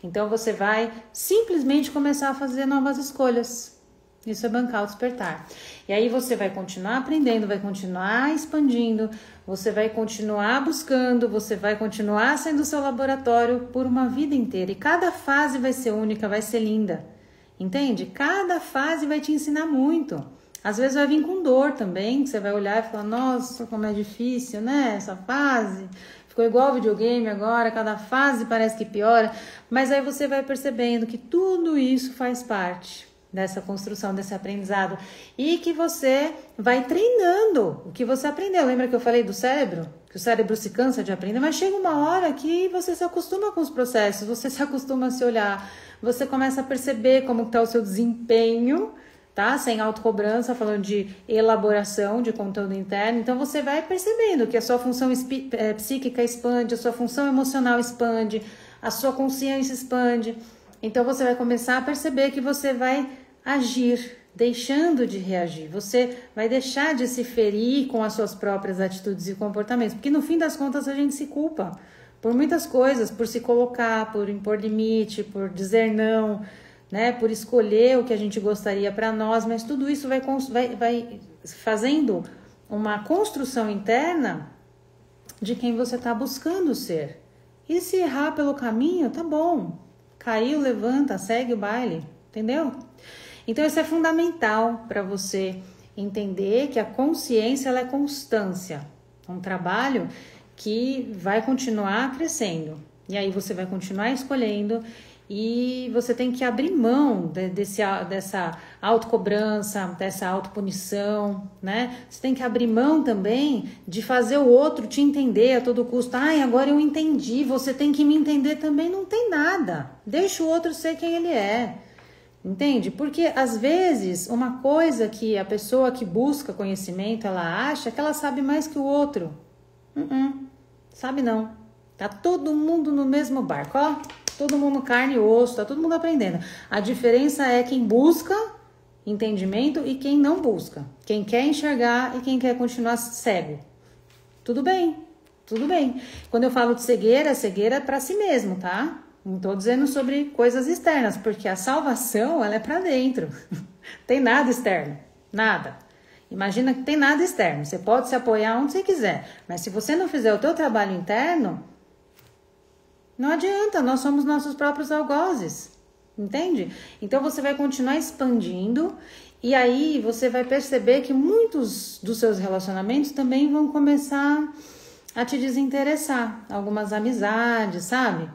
Então você vai simplesmente começar a fazer novas escolhas. Isso é bancar o despertar. E aí você vai continuar aprendendo, vai continuar expandindo, você vai continuar buscando, você vai continuar sendo o seu laboratório por uma vida inteira. E cada fase vai ser única, vai ser linda. Entende? Cada fase vai te ensinar muito. Às vezes vai vir com dor também, que você vai olhar e falar, nossa, como é difícil, né? Essa fase... Ficou igual videogame agora, cada fase parece que piora, mas aí você vai percebendo que tudo isso faz parte dessa construção, desse aprendizado e que você vai treinando o que você aprendeu. Lembra que eu falei do cérebro? Que o cérebro se cansa de aprender, mas chega uma hora que você se acostuma com os processos, você se acostuma a se olhar, você começa a perceber como está o seu desempenho, tá? Sem autocobrança, falando de elaboração de conteúdo interno. Então, você vai percebendo que a sua função psíquica expande, a sua função emocional expande, a sua consciência expande. Então, você vai começar a perceber que você vai agir, deixando de reagir. Você vai deixar de se ferir com as suas próprias atitudes e comportamentos. Porque, no fim das contas, a gente se culpa por muitas coisas, por se colocar, por impor limite, por dizer não, né, por escolher o que a gente gostaria para nós, mas tudo isso vai fazendo uma construção interna de quem você está buscando ser. E se errar pelo caminho, tá bom. Caiu, levanta, segue o baile, entendeu? Então isso é fundamental para você entender que a consciência ela é constância, um trabalho que vai continuar crescendo. E aí você vai continuar escolhendo. E você tem que abrir mão dessa autocobrança, dessa autopunição, né? Você tem que abrir mão também de fazer o outro te entender a todo custo. Ai, agora eu entendi, você tem que me entender também. Não tem nada. Deixa o outro ser quem ele é. Entende? Porque, às vezes, uma coisa que a pessoa que busca conhecimento, ela acha que ela sabe mais que o outro. Sabe não. Tá todo mundo no mesmo barco, ó. Todo mundo carne e osso, tá todo mundo aprendendo. A diferença é quem busca entendimento e quem não busca. Quem quer enxergar e quem quer continuar cego. Tudo bem, tudo bem. Quando eu falo de cegueira é para si mesmo, tá? Não tô dizendo sobre coisas externas, porque a salvação, ela é para dentro. Tem nada externo, nada. Imagina que tem nada externo. Você pode se apoiar onde você quiser, mas se você não fizer o teu trabalho interno, não adianta, nós somos nossos próprios algozes, entende? Então você vai continuar expandindo e aí você vai perceber que muitos dos seus relacionamentos também vão começar a te desinteressar, algumas amizades, sabe?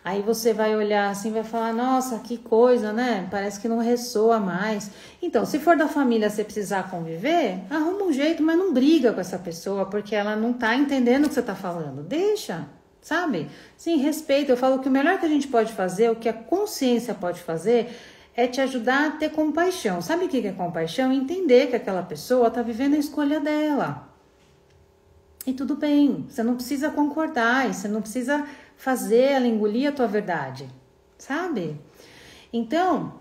Aí você vai olhar assim e vai falar, nossa, que coisa, né? Parece que não ressoa mais. Então, se for da família você precisar conviver, arruma um jeito, mas não briga com essa pessoa porque ela não tá entendendo o que você tá falando. Deixa. Sabe? Sim, respeito. Eu falo que o melhor que a gente pode fazer, o que a consciência pode fazer, é te ajudar a ter compaixão. Sabe o que é compaixão? Entender que aquela pessoa está vivendo a escolha dela. E tudo bem. Você não precisa concordar. Você não precisa fazer ela engolir a tua verdade. Sabe? Então,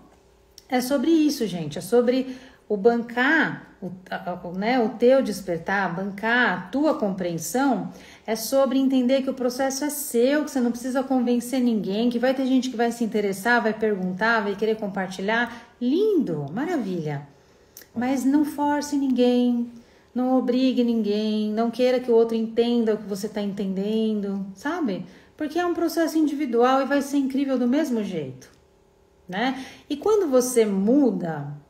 é sobre isso, gente. É sobre o bancar, o teu despertar, bancar a tua compreensão, é sobre entender que o processo é seu, que você não precisa convencer ninguém, que vai ter gente que vai se interessar, vai perguntar, vai querer compartilhar. Lindo, maravilha. Mas não force ninguém, não obrigue ninguém, não queira que o outro entenda o que você está entendendo, sabe? Porque é um processo individual e vai ser incrível do mesmo jeito, né? E quando você muda,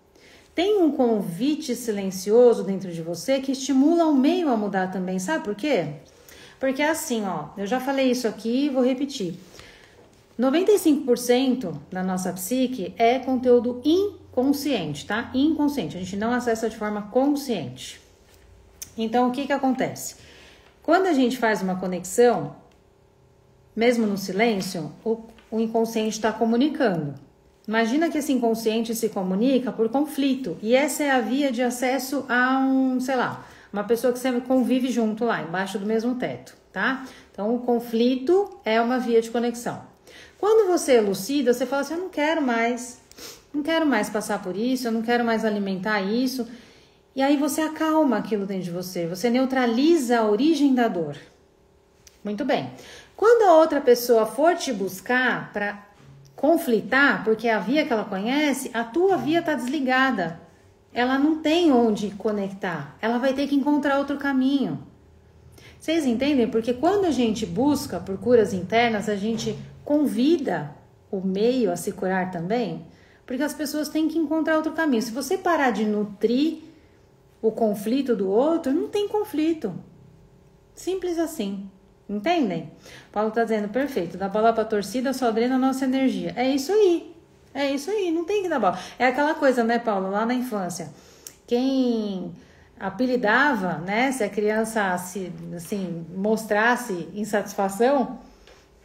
tem um convite silencioso dentro de você que estimula o meio a mudar também, sabe por quê? Porque assim, ó, eu já falei isso aqui e vou repetir. 95% da nossa psique é conteúdo inconsciente, tá? Inconsciente, a gente não acessa de forma consciente. Então, o que acontece? Quando a gente faz uma conexão, mesmo no silêncio, o inconsciente está comunicando. Imagina que esse inconsciente se comunica por conflito. E essa é a via de acesso a uma pessoa que você convive junto lá, embaixo do mesmo teto, tá? Então, o conflito é uma via de conexão. Quando você elucida, você fala assim, eu não quero mais passar por isso, eu não quero mais alimentar isso. E aí você acalma aquilo dentro de você, você neutraliza a origem da dor. Muito bem. Quando a outra pessoa for te buscar para conflitar, porque é a via que ela conhece, a tua via está desligada. Ela não tem onde conectar. Ela vai ter que encontrar outro caminho. Vocês entendem? Porque quando a gente busca por curas internas, a gente convida o meio a se curar também, porque as pessoas têm que encontrar outro caminho. Se você parar de nutrir o conflito do outro, não tem conflito. Simples assim. Entendem? Paulo tá dizendo, perfeito, dá bola pra torcida, só drena a nossa energia. É isso aí, não tem que dar bola. É aquela coisa, né, Paulo, lá na infância. Quem apelidava, né, se a criança mostrasse insatisfação,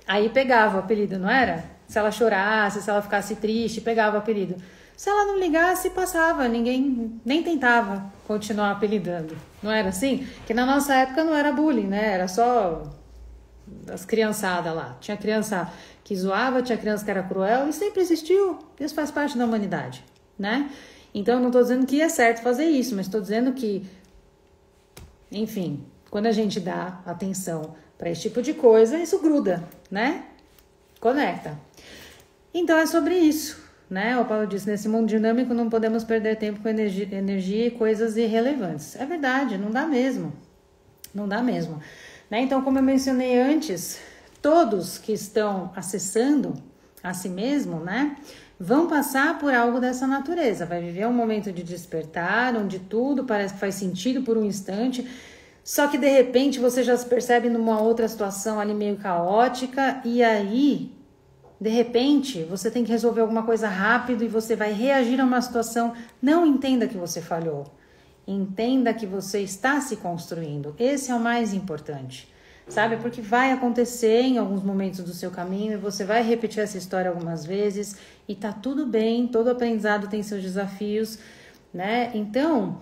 aí pegava o apelido, não era? Se ela chorasse, se ela ficasse triste, pegava o apelido. Se ela não ligasse, passava, ninguém nem tentava continuar apelidando. Não era assim? Que na nossa época não era bullying, né? Era só as criançadas lá. Tinha criança que zoava, tinha criança que era cruel e sempre existiu. Isso faz parte da humanidade, né? Então, eu não tô dizendo que é certo fazer isso, mas tô dizendo que, enfim, quando a gente dá atenção para esse tipo de coisa, isso gruda, né? Conecta. Então, é sobre isso, né? O Paulo disse, nesse mundo dinâmico não podemos perder tempo com energia e coisas irrelevantes. É verdade, não dá mesmo. Não dá mesmo. Né? Então, como eu mencionei antes, todos que estão acessando a si mesmo, né, vão passar por algo dessa natureza. Vai viver um momento de despertar, onde tudo parece que faz sentido por um instante, só que de repente você já se percebe numa outra situação ali meio caótica, e aí, de repente, você tem que resolver alguma coisa rápido e você vai reagir a uma situação. Não entenda que você falhou. Entenda que você está se construindo. Esse é o mais importante, sabe? Porque vai acontecer em alguns momentos do seu caminho e você vai repetir essa história algumas vezes e tá tudo bem, todo aprendizado tem seus desafios, né? Então,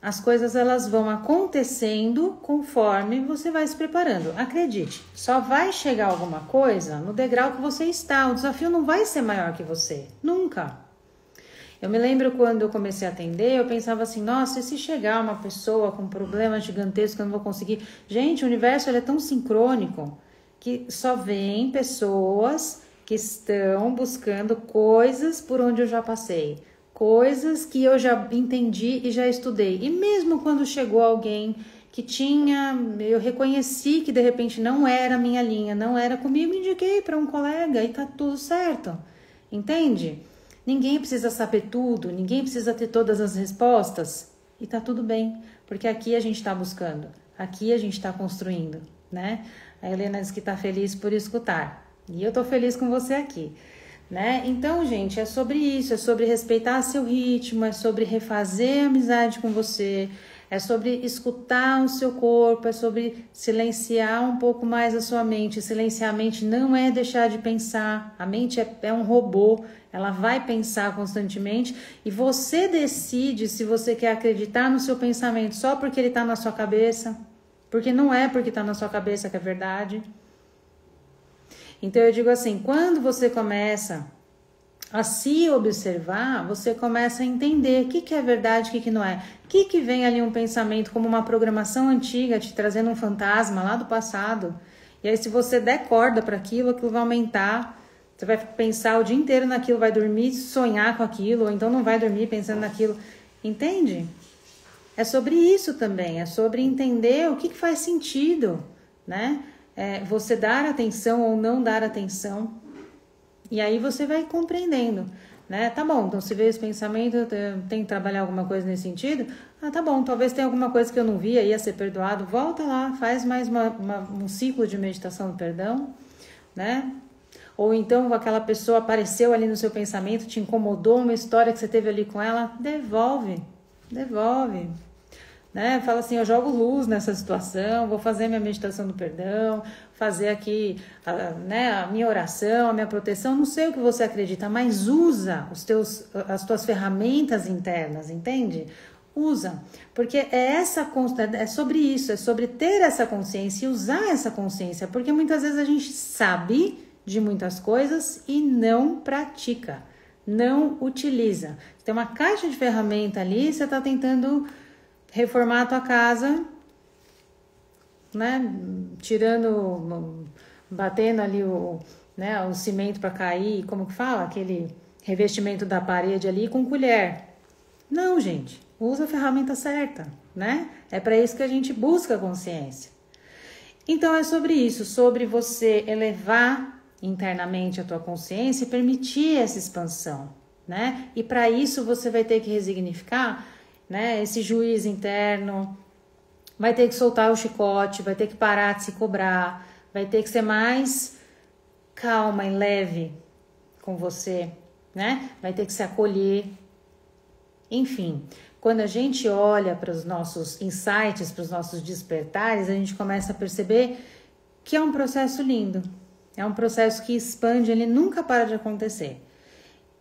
as coisas elas vão acontecendo conforme você vai se preparando. Acredite, só vai chegar alguma coisa no degrau que você está. O desafio não vai ser maior que você, nunca. Eu me lembro quando eu comecei a atender, eu pensava assim, nossa, e se chegar uma pessoa com um problema gigantesco que eu não vou conseguir? Gente, o universo ele é tão sincrônico que só vem pessoas que estão buscando coisas por onde eu já passei, coisas que eu já entendi e já estudei. E mesmo quando chegou alguém que eu reconheci que de repente não era a minha linha, não era comigo, indiquei para um colega e tá tudo certo, entende? Ninguém precisa saber tudo, ninguém precisa ter todas as respostas e tá tudo bem, porque aqui a gente tá buscando, aqui a gente tá construindo, né? A Helena diz que tá feliz por escutar e eu tô feliz com você aqui, né? Então, gente, é sobre isso, é sobre respeitar seu ritmo, é sobre refazer a amizade com você, é sobre escutar o seu corpo, é sobre silenciar um pouco mais a sua mente. Silenciar a mente não é deixar de pensar, a mente é um robô, ela vai pensar constantemente e você decide se você quer acreditar no seu pensamento só porque ele está na sua cabeça, porque não é porque está na sua cabeça que é verdade. Então eu digo assim, quando você começa a se observar, você começa a entender o que é verdade, o que não é. O que vem ali um pensamento como uma programação antiga, te trazendo um fantasma lá do passado. E aí se você der corda para aquilo, aquilo vai aumentar. Você vai pensar o dia inteiro naquilo, vai dormir, sonhar com aquilo, ou então não vai dormir pensando naquilo. Entende? É sobre isso também, é sobre entender o que faz sentido, né? Você dar atenção ou não dar atenção. E aí você vai compreendendo, né? Tá bom, então se veio esse pensamento, tem que trabalhar alguma coisa nesse sentido? Ah, tá bom, talvez tenha alguma coisa que eu não vi, aí ia ser perdoado. Volta lá, faz mais um ciclo de meditação do perdão, né? Ou então aquela pessoa apareceu ali no seu pensamento, te incomodou, uma história que você teve ali com ela, devolve. né? Fala assim, eu jogo luz nessa situação, vou fazer minha meditação do perdão, fazer aqui, né, a minha oração, a minha proteção, não sei o que você acredita, mas usa as tuas ferramentas internas, entende? Usa, porque é sobre isso, é sobre ter essa consciência e usar essa consciência, porque muitas vezes a gente sabe de muitas coisas e não pratica, não utiliza. Tem uma caixa de ferramenta ali, você está tentando reformar a tua casa, né? Batendo ali o cimento para cair, como que fala? Aquele revestimento da parede ali com colher. Não, gente, usa a ferramenta certa, né? É para isso que a gente busca a consciência. Então é sobre isso, sobre você elevar internamente a tua consciência e permitir essa expansão, né? E para isso você vai ter que resignificar, né, esse juiz interno, vai ter que soltar o chicote, vai ter que parar de se cobrar, vai ter que ser mais calma e leve com você, né? Vai ter que se acolher. Enfim, quando a gente olha para os nossos insights, para os nossos despertares, a gente começa a perceber que é um processo lindo, é um processo que expande, ele nunca para de acontecer.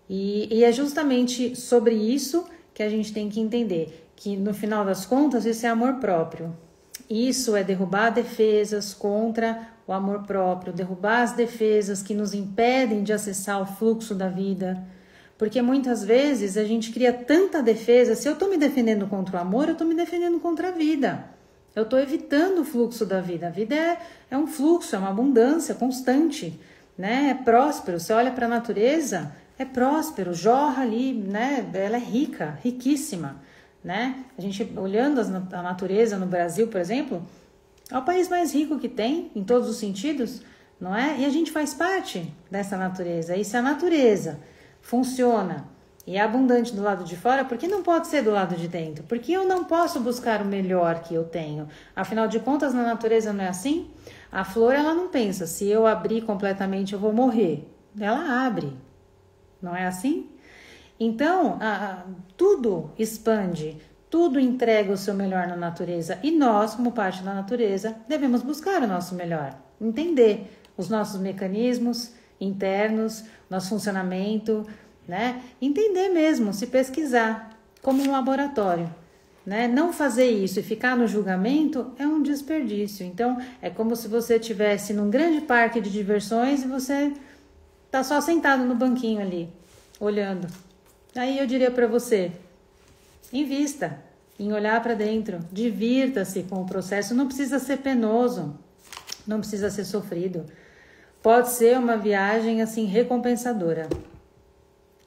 E é justamente sobre isso que a gente tem que entender, que no final das contas isso é amor próprio. Isso é derrubar defesas contra o amor próprio, derrubar as defesas que nos impedem de acessar o fluxo da vida. Porque muitas vezes a gente cria tanta defesa, se eu estou me defendendo contra o amor, eu estou me defendendo contra a vida. Eu estou evitando o fluxo da vida. A vida é um fluxo, é uma abundância constante, né? É próspero. Você olha para a natureza, é próspero, jorra ali, né? Ela é rica, riquíssima, né? A gente olhando a natureza no Brasil, por exemplo, é o país mais rico que tem, em todos os sentidos, não é? E a gente faz parte dessa natureza. E se a natureza funciona e é abundante do lado de fora, por que não pode ser do lado de dentro? Porque eu não posso buscar o melhor que eu tenho. Afinal de contas, na natureza não é assim? A flor, ela não pensa, se eu abrir completamente eu vou morrer. Ela abre. Não é assim? Então, tudo expande, tudo entrega o seu melhor na natureza. E nós, como parte da natureza, devemos buscar o nosso melhor. Entender os nossos mecanismos internos, nosso funcionamento, né? Entender mesmo, se pesquisar, como um laboratório, né? Não fazer isso e ficar no julgamento é um desperdício. Então, é como se você estivesse num grande parque de diversões e você tá só sentado no banquinho ali, olhando. Aí eu diria para você, invista em olhar para dentro, divirta-se com o processo, não precisa ser penoso, não precisa ser sofrido. Pode ser uma viagem assim recompensadora,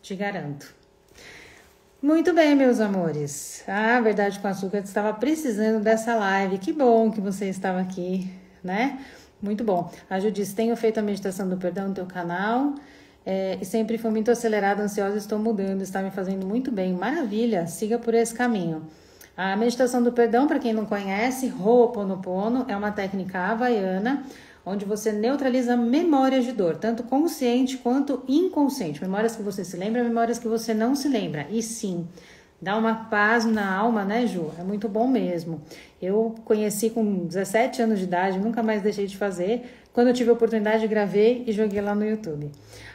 te garanto. Muito bem, meus amores. A Verdade com Açúcar estava precisando dessa live. Que bom que você estava aqui, né? Muito bom. A Ju disse, tenho feito a meditação do perdão no teu canal e sempre fui muito acelerada, ansiosa, estou mudando, está me fazendo muito bem. Maravilha, siga por esse caminho. A meditação do perdão, para quem não conhece, Ho'oponopono, é uma técnica havaiana, onde você neutraliza memórias de dor, tanto consciente quanto inconsciente. Memórias que você se lembra, memórias que você não se lembra. E sim, dá uma paz na alma, né, Ju? É muito bom mesmo. Eu conheci com 17 anos de idade, nunca mais deixei de fazer. Quando eu tive a oportunidade, gravei e joguei lá no YouTube.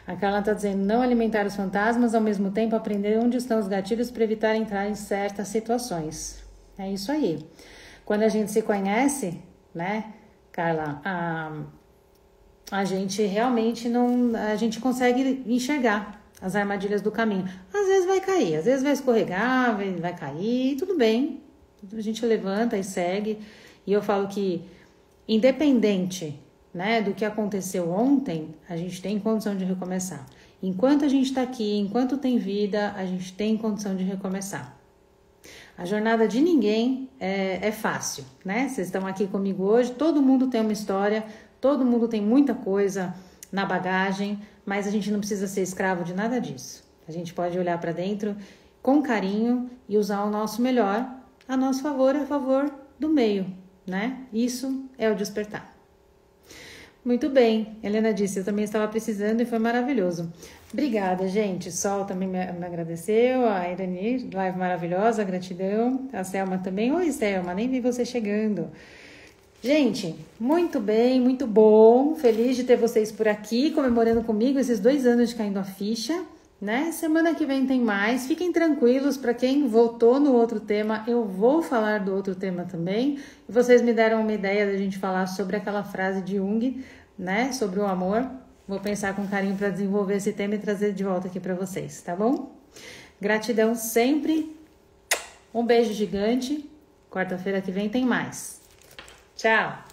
A Carla está dizendo, não alimentar os fantasmas, ao mesmo tempo aprender onde estão os gatilhos para evitar entrar em certas situações. É isso aí. Quando a gente se conhece, né, Carla, a gente realmente não, a gente consegue enxergar as armadilhas do caminho. Às vezes vai cair, às vezes vai escorregar, vai cair, tudo bem. A gente levanta e segue. E eu falo que, independente, né, do que aconteceu ontem, a gente tem condição de recomeçar. Enquanto a gente está aqui, enquanto tem vida, a gente tem condição de recomeçar. A jornada de ninguém é fácil, né? Vocês estão aqui comigo hoje, todo mundo tem uma história, todo mundo tem muita coisa na bagagem, mas a gente não precisa ser escravo de nada disso. A gente pode olhar para dentro com carinho e usar o nosso melhor a favor do meio, né? Isso é o despertar. Muito bem, Helena disse, eu também estava precisando e foi maravilhoso. Obrigada, gente. Sol também me agradeceu, a Irani, live maravilhosa, gratidão. A Selma também. Oi, Selma, nem vi você chegando. Gente, muito bem, muito bom. Feliz de ter vocês por aqui, comemorando comigo esses 2 anos de Caindo a Ficha, né? Semana que vem tem mais. Fiquem tranquilos, para quem voltou no outro tema, eu vou falar do outro tema também. E vocês me deram uma ideia da gente falar sobre aquela frase de Jung, né? Sobre o amor. Vou pensar com carinho para desenvolver esse tema e trazer de volta aqui para vocês, tá bom? Gratidão sempre. Um beijo gigante. Quarta-feira que vem tem mais. Tchau!